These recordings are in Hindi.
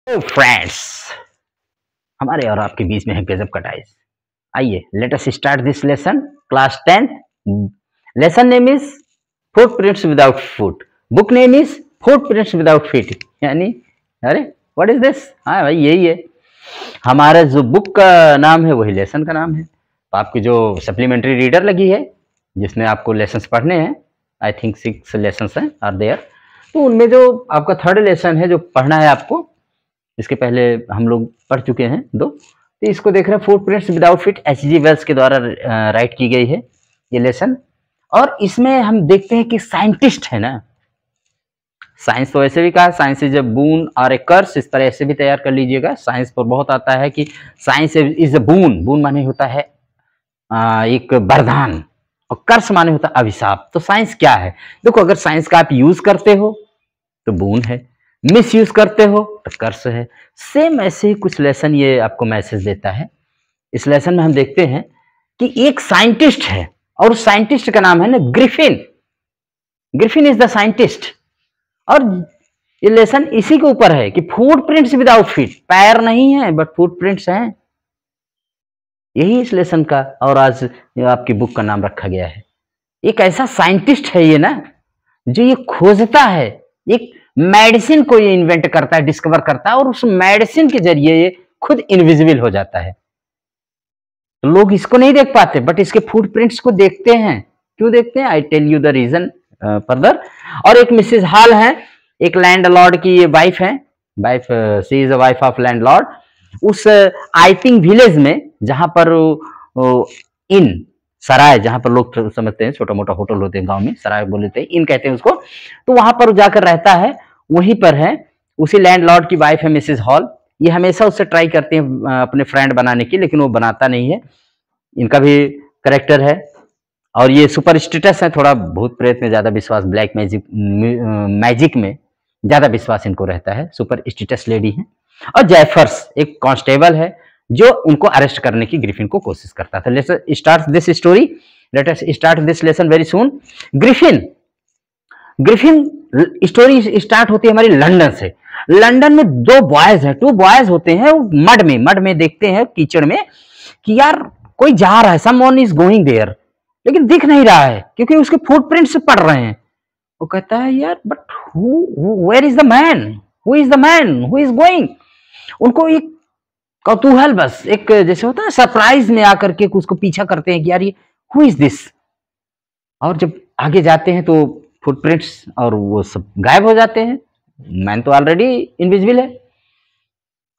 तो फ्रेंड्स, हमारे और आपके बीच में है गजब का टाइस। आइए let us start this lesson. Class 10 lesson name is footprints without foot, book name is footprints without feet. यानी अरे व्हाट इज दिस। हाँ भाई, यही है हमारा जो बुक का नाम है, वही लेसन का नाम है। तो आपकी जो सप्लीमेंट्री रीडर लगी है जिसमें आपको लेसन्स पढ़ने हैं, आई थिंक 6 लेसन्स हैं आर देयर। तो उनमें जो आपका थर्ड लेसन है जो पढ़ना है आपको, इसके पहले हम लोग पढ़ चुके हैं 2। तो इसको देख रहे हैं, footprints without feet, H.G. Wales के द्वारा राइट की गई है ये लेसन। और इसमें हम देखते हैं कि साइंटिस्ट है ना, साइंस तो ऐसे भी कहा साइंस इज अ बून और ए कर्स, इस तरह से भी तैयार कर लीजिएगा। साइंस पर बहुत आता है कि साइंस इज अ बून, बून माने होता है एक वरदान, और कर्स माने होता है अभिशाप। तो साइंस क्या है? देखो, अगर साइंस का आप यूज करते हो तो बून है, मिस यूज करते हो तो कर्स है। सेम ऐसे ही कुछ लेसन ये आपको मैसेज देता है। इस लेसन में हम देखते हैं कि एक साइंटिस्ट है और उस साइंटिस्ट का नाम है ना Griffin. Griffin is the scientist. और ये लेसन इसी के ऊपर है कि फुटप्रिंट्स विदाउट फीट, पैर नहीं है बट फुटप्रिंट्स हैं। यही इस लेसन का और आज आपकी बुक का नाम रखा गया है। एक ऐसा साइंटिस्ट है ये ना, जो ये खोजता है, एक मेडिसिन को ये इन्वेंट करता है, डिस्कवर करता है, और उस मेडिसिन के जरिए ये खुद इनविजिबल हो जाता है। तो लोग इसको नहीं देख पाते बट इसके फुटप्रिंट्स को देखते हैं। क्यों देखते हैं? I tell you the reason further. और एक मिसेस हॉल है, एक लैंडलॉर्ड की ये वाइफ है, wife, she is a wife of landlord. उस आइटिंग विलेज में, जहां पर इन सराय, जहां पर लोग समझते हैं छोटा मोटा होटल होते हैं गांव में, सराय बोलते हैं, इन कहते हैं उसको। तो वहां पर जाकर रहता है, वहीं पर है, उसी लैंडलॉर्ड की वाइफ है मिसेस हॉल। ये हमेशा उससे ट्राई करते हैं अपने फ्रेंड बनाने की, लेकिन वो बनाता नहीं है। इनका भी करेक्टर है और ये सुपर स्टेटस है, थोड़ा भूत प्रेत में ज्यादा विश्वास, ब्लैक मैजिक में ज्यादा विश्वास इनको रहता है। सुपर स्टेटस लेडी है। और जैफर्स एक कांस्टेबल है जो उनको अरेस्ट करने की ग्रिफिन को कोशिश करता था। Let's start this story, let us start this lesson very soon. Griffin story start होती है हमारी लंदन से। लंदन में 2 बॉयज हैं, 2 बॉयज होते हैं। मड में देखते हैं, कीचड़ में, कि यार कोई जा रहा है, समवन इज गोइंग देयर, लेकिन दिख नहीं रहा है क्योंकि उसके फुटप्रिंट्स पड़ रहे हैं। वो कहता है यार but where is the man, who is the man who is going. उनको एक कौतूहल, बस एक जैसे होता है सरप्राइज में आकर के उसको पीछा करते हैं कि यार ये हु इज दिस। और जब आगे जाते हैं तो फुटप्रिंट्स और वो सब गायब हो जाते हैं। मैन तो ऑलरेडी इनविजिबल है।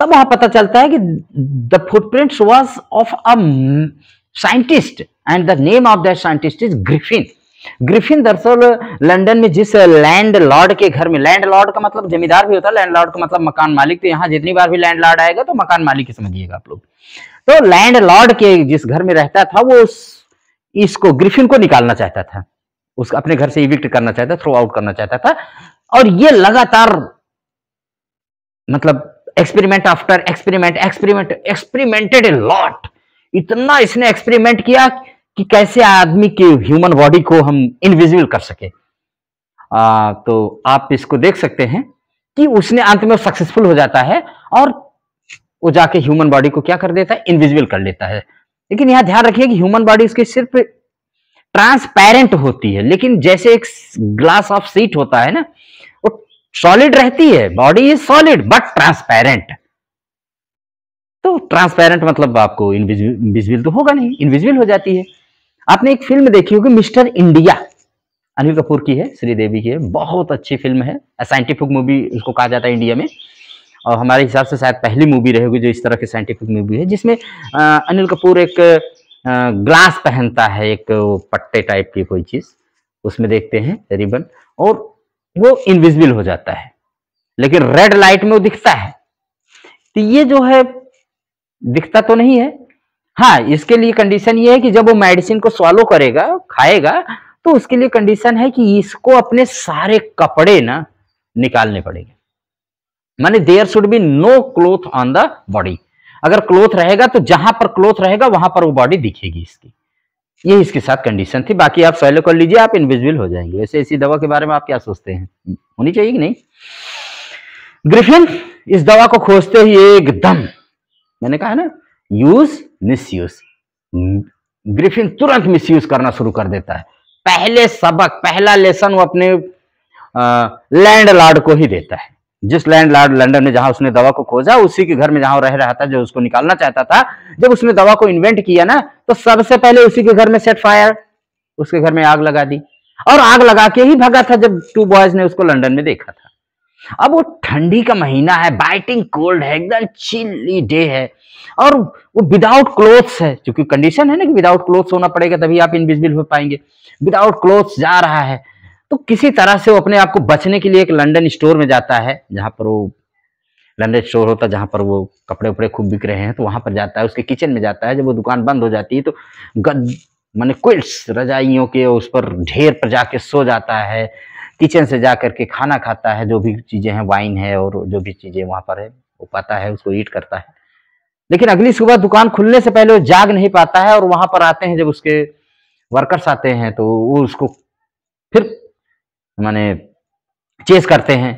तब वहां पता चलता है कि the footprints was of a scientist and the name of that scientist is Griffin. Griffin दरअसल लंदन में जिस लैंड लॉर्ड के घर में, लैंड लॉर्ड का मतलब जमींदार भी होता है, लैंड लॉर्ड का मतलब मकान मालिक। तो यहाँ जितनी बार भी लैंड लॉर्ड आएगा तो मकान मालिक ही समझिएगा आप लोग। तो लैंड लॉर्ड के जिस घर में रहता था, वो इसको ग्रिफिन को निकालना चाहता था, उसको अपने घर से इविक्ट करना चाहता, थ्रो आउट करना चाहता था। और ये लगातार मतलब experiment after experimented a lot. इतना इसने एक्सपेरिमेंट किया कि कैसे आदमी के ह्यूमन बॉडी को हम इनविजिबल कर सके। तो आप इसको देख सकते हैं कि उसने अंत में सक्सेसफुल हो जाता है और वो जाके ह्यूमन बॉडी को क्या कर देता है, इनविजिबल कर लेता है। लेकिन यहां ध्यान रखिए कि ह्यूमन बॉडी उसकी सिर्फ ट्रांसपेरेंट होती है, लेकिन जैसे एक ग्लास ऑफ सीट होता है ना, वो सॉलिड रहती है, body is solid but transparent. तो ट्रांसपेरेंट मतलब आपको इनविजिबल तो होगा नहीं, इनविजिबल हो जाती है। आपने एक फिल्म देखी होगी मिस्टर इंडिया, अनिल कपूर की है, श्रीदेवी की है, बहुत अच्छी फिल्म है, साइंटिफिक मूवी उसको कहा जाता है इंडिया में। और हमारे हिसाब से शायद पहली मूवी रहेगी जो इस तरह की साइंटिफिक मूवी है, जिसमें अनिल कपूर एक ग्लास पहनता है, एक पट्टे टाइप की कोई चीज, उसमें देखते हैं रिबन, और वो इनविजिबल हो जाता है, लेकिन रेड लाइट में वो दिखता है। तो ये जो है दिखता तो नहीं है। हाँ, इसके लिए कंडीशन ये है कि जब वो मेडिसिन को स्वॉलो करेगा, खाएगा, तो उसके लिए कंडीशन है कि इसको अपने सारे कपड़े ना निकालने पड़ेंगे। माने there should be no cloth on the body. अगर क्लोथ रहेगा तो जहां पर क्लोथ रहेगा वहां पर वो बॉडी दिखेगी इसकी। ये इसके साथ कंडीशन थी। बाकी आप फॉलो कर लीजिए, आप इनविजिबल हो जाएंगे। वैसे इसी दवा के बारे में आप क्या सोचते हैं, होनी चाहिए कि नहीं? ग्रिफिन इस दवा को खोजते ही एकदम, मैंने कहा ना, यूज मिसयूज, ग्रिफिन तुरंत मिसयूज करना शुरू कर देता है। पहले सबक, पहला लेसन वो अपने लैंडलॉर्ड को ही देता है। जिस लैंडलॉर्ड लंदन में जहां उसने दवा को खोजा, उसी के घर में जहां रह रहा था, जो उसको निकालना चाहता था, जब उसने दवा को इन्वेंट किया ना, तो सबसे पहले उसी के घर में सेट फायर, उसके घर में आग लगा दी, और आग लगा के ही भगा था जब टू बॉयज ने उसको लंदन में देखा था। अब वो ठंडी का महीना है, बाइटिंग कोल्ड है, एकदम चिली डे है, और वो विदाउट क्लोथ्स है, क्योंकि कंडीशन है ना कि विदाउट क्लोथ्स होना पड़ेगा तभी आप इनविजिबल हो पाएंगे। विदाउट क्लोथ्स जा रहा है, तो किसी तरह से वो अपने आप को बचने के लिए एक लंदन स्टोर में जाता है, जहां पर वो लंदन स्टोर होता है जहां पर वो कपड़े उपड़े खूब बिक रहे हैं, तो वहां पर जाता है, उसके किचन में जाता है। जब वो दुकान बंद हो जाती है तो माने क्विल्ट्स, रजाइयों के उस पर ढेर पर जाके सो जाता है। किचन से जा करके खाना खाता है, जो भी चीजें हैं, वाइन है और जो भी चीजें वहां पर है वो पाता है, उसको ईट करता है। लेकिन अगली सुबह दुकान खुलने से पहले वो जाग नहीं पाता है, और वहां पर आते हैं, जब उसके वर्कर्स आते हैं तो वो उसको फिर माने चेस करते हैं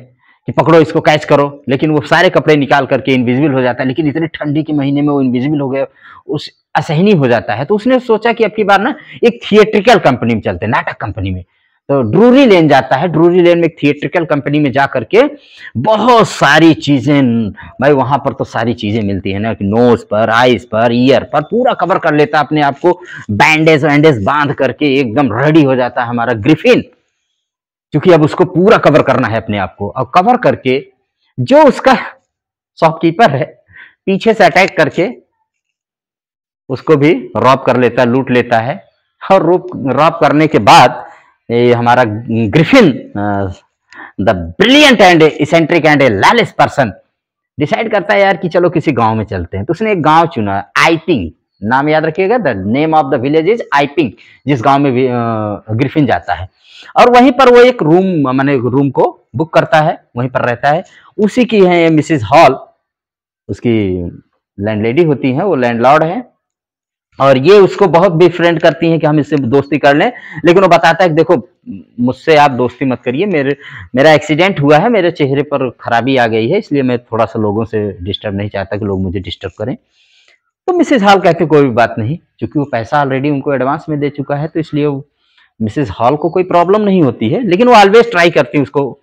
कि पकड़ो इसको, कैच करो। लेकिन वो सारे कपड़े निकाल करके इनविजिबल हो जाता है। लेकिन इतनी ठंडी के महीने में वो इनविजिबल हो गया, उस असहनीय हो जाता है। तो उसने सोचा कि अब की बार ना एक थिएट्रिकल कंपनी में चलते हैं, नाटक कंपनी में। तो ड्रूरी लेन जाता है। ड्रूरी लेन में एक थिएट्रिकल कंपनी में जा करके बहुत सारी चीजें, भाई वहां पर तो सारी चीजें मिलती है ना, कि नोज पर, आईज पर, ईयर पर पूरा कवर कर लेता है अपने आप को, बैंडेज वैंडेज बांध करके एकदम रेडी हो जाता है हमारा ग्रिफिन, क्योंकि अब उसको पूरा कवर करना है अपने आप को। अब कवर करके जो उसका शॉपकीपर है पीछे से अटैक करके उसको भी रॉब कर लेता है, लूट लेता है। और रॉब करने के बाद ये हमारा Griffin, the brilliant and eccentric and A lawless person, decide करता है यार कि चलो किसी गांव में चलते हैं। तो उसने एक गांव चुना, आइपिंग नाम याद रखिएगा, the name of the village is Iping, जिस गांव में ग्रिफिन जाता है। और वहीं पर वो एक रूम, माने रूम को बुक करता है, वहीं पर रहता है। उसी की है मिसेस हॉल, उसकी लैंडलेडी होती है, वो लैंडलॉर्ड है। और ये उसको बहुत बेफ्रेंड करती हैं कि हम इससे दोस्ती कर लें, लेकिन वो बताता है कि देखो मुझसे आप दोस्ती मत करिए, मेरा एक्सीडेंट हुआ है, मेरे चेहरे पर खराबी आ गई है, इसलिए मैं थोड़ा सा लोगों से डिस्टर्ब नहीं चाहता कि लोग मुझे डिस्टर्ब करें। तो मिसेस हॉल कहते कोई भी बात नहीं, क्योंकि वो पैसा ऑलरेडी उनको एडवांस में दे चुका है, तो इसलिए मिसेस हॉल को कोई प्रॉब्लम नहीं होती है। लेकिन वो ऑलवेज ट्राई करती है उसको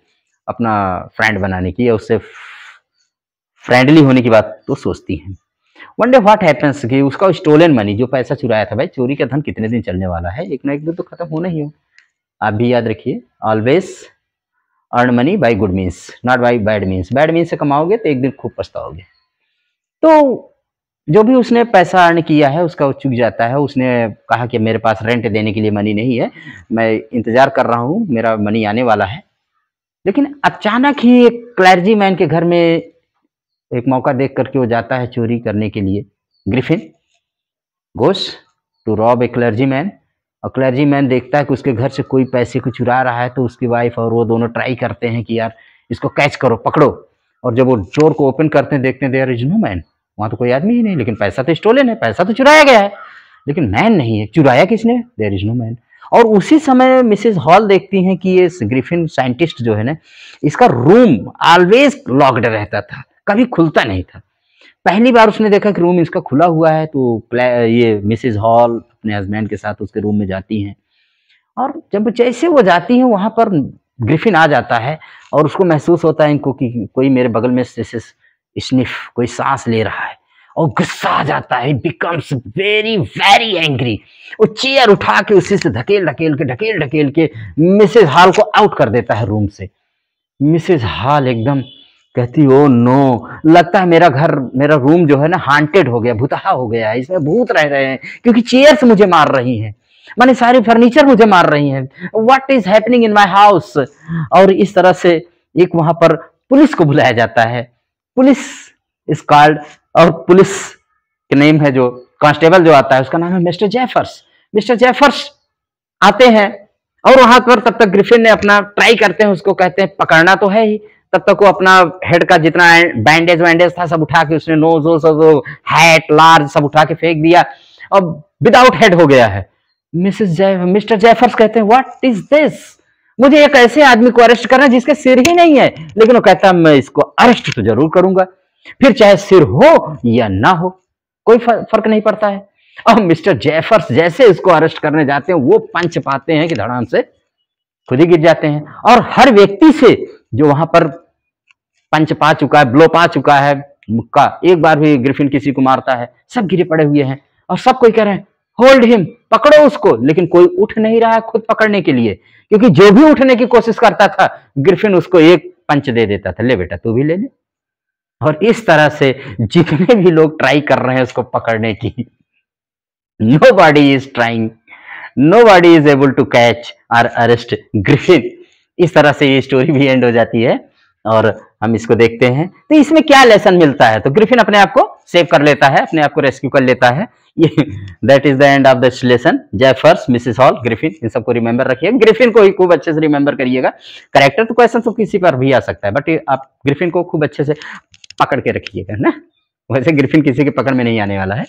अपना फ्रेंड बनाने की, या उससे फ्रेंडली होने की बात तो सोचती है। वन डे व्हाट हैपेंस कि उसका स्टोलन मनी, जो पैसा चुराया था, भाई चोरी का धन कितने दिन चलने वाला है, एक ना एक दिन तो खत्म होना ही हो। आप भी याद रखिए, always earn money by good means, not by bad means. Bad means से कमाओगे तो एक दिन खूब पछताओगे। तो जो भी उसने पैसा अर्न किया है उसका चुक जाता है। उसने कहा कि मेरे पास रेंट देने के लिए मनी नहीं है, मैं इंतजार कर रहा हूँ, मेरा मनी आने वाला है। लेकिन अचानक ही एक क्लर्जी मैन के घर में एक मौका देख करके वो जाता है चोरी करने के लिए। Griffin goes to rob a clergy man, और क्लर्जी मैन देखता है कि उसके घर से कोई पैसे को चुरा रहा है। तो उसकी वाइफ और वो दोनों ट्राई करते हैं कि यार इसको कैच करो, पकड़ो। और जब वो डोर को ओपन करते हैं, देखते हैं देयर इज नो मैन, वहां तो कोई आदमी ही नहीं। लेकिन पैसा तो स्टोलन है, पैसा तो चुराया गया है, लेकिन मैन नहीं है। चुराया किसने? There is no man. और उसी समय मिसेस हॉल देखती हैं कि ये ग्रिफिन साइंटिस्ट जो है ना, इसका रूम ऑलवेज लॉक्ड रहता था, कभी खुलता नहीं था। पहली बार उसने देखा कि रूम इसका खुला हुआ है, तो ये मिसेस हॉल अपने हस्बैंड के साथ उसके रूम में जाती हैं। और जब जैसे वो जाती हैं, वहां पर ग्रिफिन आ जाता है, और उसको महसूस होता है इनको कि कोई मेरे बगल में स्निफ, कोई सांस ले रहा है, और गुस्सा आ जाता है। Becomes very very angry. वो चेयर उठा के उसी से ढकेल ढकेल के मिसेस हॉल को आउट कर देता है रूम से। मिसेस हॉल एकदम कहती, ओ नो, लगता है मेरा रूम जो है ना हांटेड हो गया, भूतहा हो गया है, इसमें भूत रह रहे हैं, क्योंकि चेयर्स मुझे मार रही हैं, माने सारी फर्नीचर मुझे मार रही हैं। What is happening in my house. और इस तरह से एक वहां पर पुलिस को बुलाया जाता है। पुलिस इस कॉल्ड, और पुलिस के नेम है, जो कांस्टेबल जो आता है उसका नाम है मिस्टर जेफर्स। मिस्टर जेफर्स आते हैं, और वहां पर तब तक ग्रिफिन ने अपना ट्राई करते हैं, उसको कहते हैं पकड़ना तो है ही। तब तक वो अपना हेड का जितना बैंडेज वैंडेज था सब उठा के उसने नोज वोज, हैट लार्ज सब उठा के फेंक दिया, और विदाउट हेड हो गया है। मिस्टर जेफर्स कहते हैं व्हाट इज दिस, मुझे एक ऐसे आदमी को अरेस्ट करना है जिसके सिर ही नहीं है, लेकिन वो कहता है मैं इसको अरेस्ट तो जरूर करूंगा, फिर चाहे सिर हो या ना हो, कोई फर्क नहीं पड़ता है। और मिस्टर जेफर्स जैसे इसको अरेस्ट करने जाते हैं, वो पंच पाते हैं कि धड़ाम से खुद ही गिर जाते हैं। और हर व्यक्ति से जो वहां पर पंच पा चुका है, ब्लो पा चुका है मुक्का, एक बार भी ग्रिफिन किसी को मारता है, सब गिरे पड़े हुए हैं और सब कोई कह रहे हैं होल्ड हिम, पकड़ो उसको, लेकिन कोई उठ नहीं रहा है खुद पकड़ने के लिए, क्योंकि जो भी उठने की कोशिश करता था ग्रिफिन उसको एक पंच दे देता था, ले बेटा तू भी ले ले। और इस तरह से जितने भी लोग ट्राई कर रहे हैं उसको पकड़ने की, nobody is trying, nobody is able to catch or arrest Griffin. इस तरह से ये स्टोरी भी एंड हो जाती है और हम इसको देखते हैं। तो इसमें क्या लेसन मिलता है, तो ग्रिफिन अपने आप को सेव कर लेता है, अपने आप को रेस्क्यू कर लेता है। ये that is the end of this lesson. Jaffers, Mrs Hall, Griffin, इन सबको रिमेंबर रखिएगा। ग्रिफिन को ही खूब अच्छे से रिमेंबर करिएगा। करेक्टर तो क्वेश्चन तो किसी पर भी आ सकता है, बट आप ग्रिफिन को खूब अच्छे से पकड़ के रखिएगा ना, वैसे ग्रिफिन किसी के पकड़ में नहीं आने वाला है।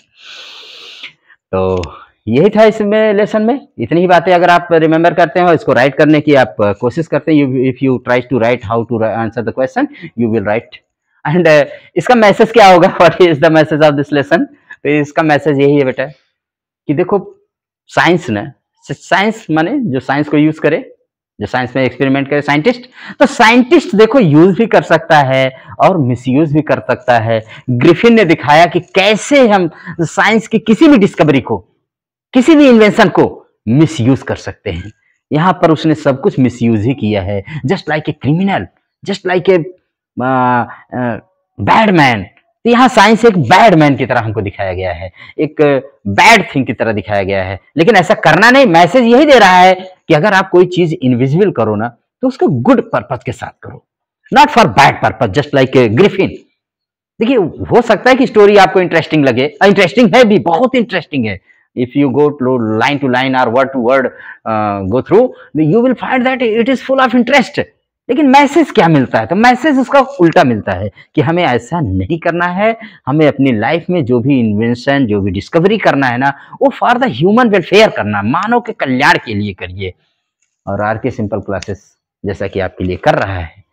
तो यही था इसमें लेसन में, इतनी ही बातें अगर आप रिमेंबर करते हैं और इसको राइट करने की आप कोशिश करते हैं, if you try to write how to answer the question, you will write. And इसका मैसेज क्या होगा, what is the message of this lesson? तो इसका मैसेज यही है बेटा कि देखो साइंस ना, साइंस माने जो साइंस को यूज करे, जो साइंस में एक्सपेरिमेंट करे साइंटिस्ट, तो साइंटिस्ट देखो यूज भी कर सकता है और मिसयूज भी कर सकता है। ग्रिफिन ने दिखाया कि कैसे हम साइंस की किसी भी डिस्कवरी को, किसी भी इन्वेंशन को मिसयूज कर सकते हैं। यहां पर उसने सब कुछ मिसयूज ही किया है, just like a criminal, just like a bad man. तो यहाँ साइंस एक बैड मैन की तरह हमको दिखाया गया है, एक बैड थिंग की तरह दिखाया गया है, लेकिन ऐसा करना नहीं। मैसेज यही दे रहा है कि अगर आप कोई चीज इनविजिबल करो ना, तो उसको गुड पर्पज के साथ करो, not for bad purpose, just like a Griffin. देखिए हो सकता है कि स्टोरी आपको इंटरेस्टिंग लगे, इंटरेस्टिंग है भी, बहुत इंटरेस्टिंग है। If you go to line or word to word go through, you will find that it is full of interest. लेकिन मैसेज क्या मिलता है, तो मैसेज उसका उल्टा मिलता है कि हमें ऐसा नहीं करना है। हमें अपनी लाइफ में जो भी इन्वेंशन, जो भी डिस्कवरी करना है ना, वो फॉर द ह्यूमन वेलफेयर करना, मानव के कल्याण के लिए करिए। और आर के सिंपल क्लासेस जैसा कि आपके लिए कर रहा है,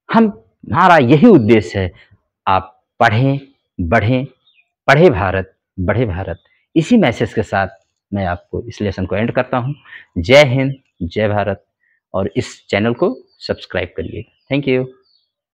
हमारा यही उद्देश्य है, आप पढ़ें, बढ़ें, पढ़े भारत, बढ़े भारत। इसी मैसेज के साथ मैं आपको इस लेसन को एंड करता हूं। जय हिंद, जय भारत, और इस चैनल को सब्सक्राइब करिए। Thank you.